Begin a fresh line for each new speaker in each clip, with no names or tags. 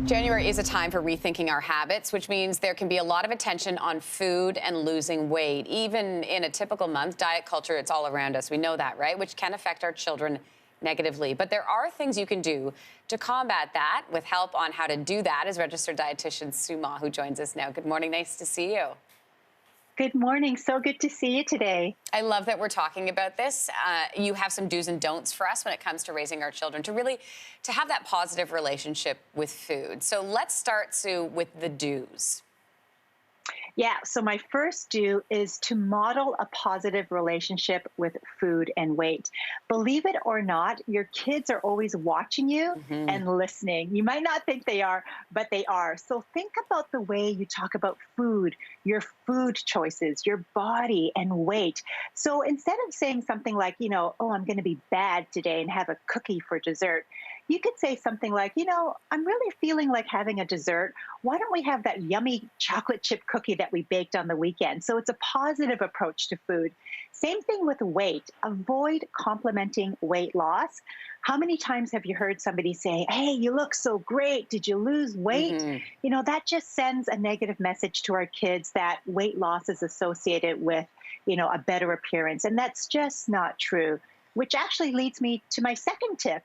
January is a time for rethinking our habits, which means there can be a lot of attention on food and losing weight. Even in a typical month, diet culture, it's all around us. We know that, right? Which can affect our children negatively. But there are things you can do to combat that. With help on how to do that is registered dietitian Sue Mah, who joins us now. Good morning. Nice to see you.
Good morning. So good to see you today.
I love that we're talking about this. You have some do's and don'ts for us when it comes to raising our children to have that positive relationship with food. So let's start, Sue, with the do's.
Yeah, so my first do is to model a positive relationship with food and weight. Believe it or not, your kids are always watching you and listening. You might not think they are, but they are. So think about the way you talk about food, your food choices, your body and weight. So instead of saying something like, oh, I'm going to be bad today and have a cookie for dessert, you could say something like, I'm really feeling like having a dessert. Why don't we have that yummy chocolate chip cookie that we baked on the weekend? So it's a positive approach to food. Same thing with weight. Avoid complimenting weight loss. How many times have you heard somebody say, hey, you look so great. Did you lose weight? That just sends a negative message to our kids that weight loss is associated with, a better appearance. And that's just not true, which actually leads me to my second tip.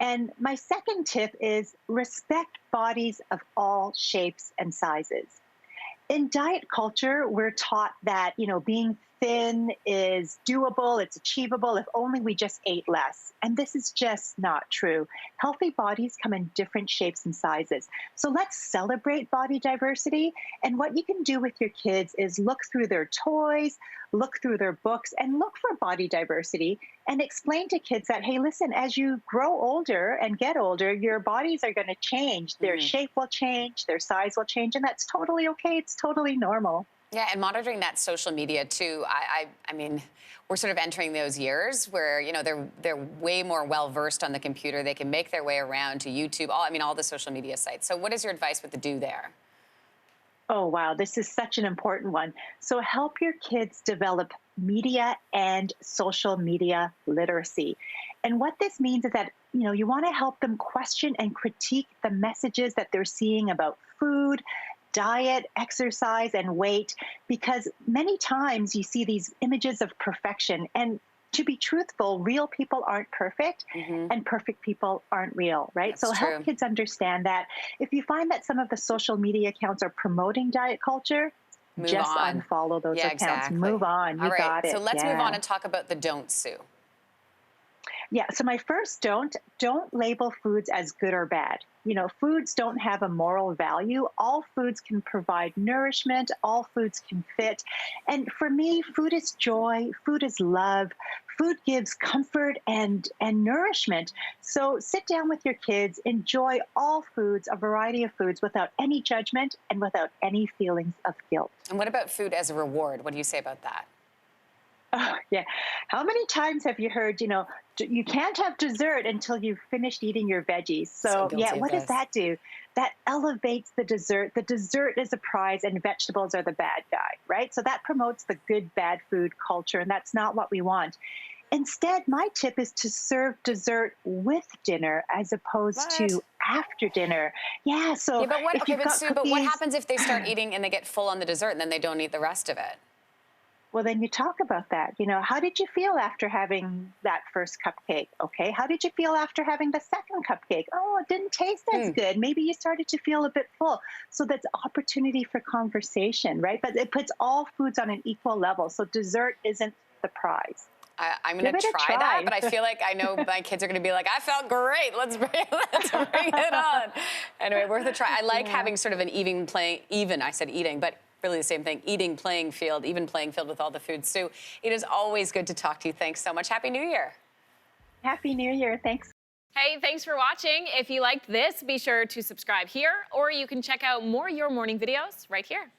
And my second tip is respect bodies of all shapes and sizes. In diet culture, we're taught that, being thin is doable, it's achievable if only we just ate less. And this is just not true. Healthy bodies come in different shapes and sizes. So let's celebrate body diversity. And what you can do with your kids is look through their toys, look through their books, and look for body diversity and explain to kids that, hey, listen, as you grow older and get older, your bodies are going to change. Their shape will change, their size will change, and that's totally okay. It's totally normal.
Yeah, and monitoring that social media too. I mean, we're sort of entering those years where they're way more well versed on the computer. They can make their way around to YouTube. All the social media sites. So, what is your advice with the do there?
Oh, wow. This is such an important one. So help your kids develop media and social media literacy. And what this means is that, you want to help them question and critique the messages that they're seeing about food, diet, exercise, and weight, because many times you see these images of perfection. And to be truthful, real people aren't perfect and perfect people aren't real, right?
That's
so
true.
help kids understand that. If you find that some of the social media accounts are promoting diet culture, just unfollow those accounts.
Exactly.
Move on. You got it.
So let's move on and talk about the don'ts, Sue.
Yeah, so my first don't label foods as good or bad. Foods don't have a moral value. All foods can provide nourishment. All foods can fit. And for me, food is joy. Food is love. Food gives comfort and nourishment. So sit down with your kids, enjoy all foods, a variety of foods without any judgment and without any feelings of guilt.
And what about food as a reward? What do you say about that?
Oh, yeah. How many times have you heard, you can't have dessert until you've finished eating your veggies? So yeah, what does that do? That elevates the dessert. The dessert is a prize and vegetables are the bad guy, right? So that promotes the good, bad food culture, and that's not what we want. Instead, my tip is to serve dessert with dinner as opposed to after dinner. Yeah, so
but what, Sue, but what happens if they start eating and they get full on the dessert and then they don't eat the rest of it?
Well, then you talk about that. How did you feel after having that first cupcake? Okay. How did you feel after having the second cupcake? Oh, it didn't taste as good. Maybe you started to feel a bit full. So that's opportunity for conversation, right? But it puts all foods on an equal level. So dessert isn't the prize.
I'm going to try that, but I feel like I know my kids are going to be like, I felt great. Let's bring it on. Anyway, worth a try. I like having sort of an even, I said eating, but really the same thing, even playing field with all the food. Sue, it is always good to talk to you. Thanks so much. Happy New Year.
Happy New Year. Thanks.
Hey, thanks for watching. If you liked this, be sure to subscribe here, or you can check out more Your Morning videos right here.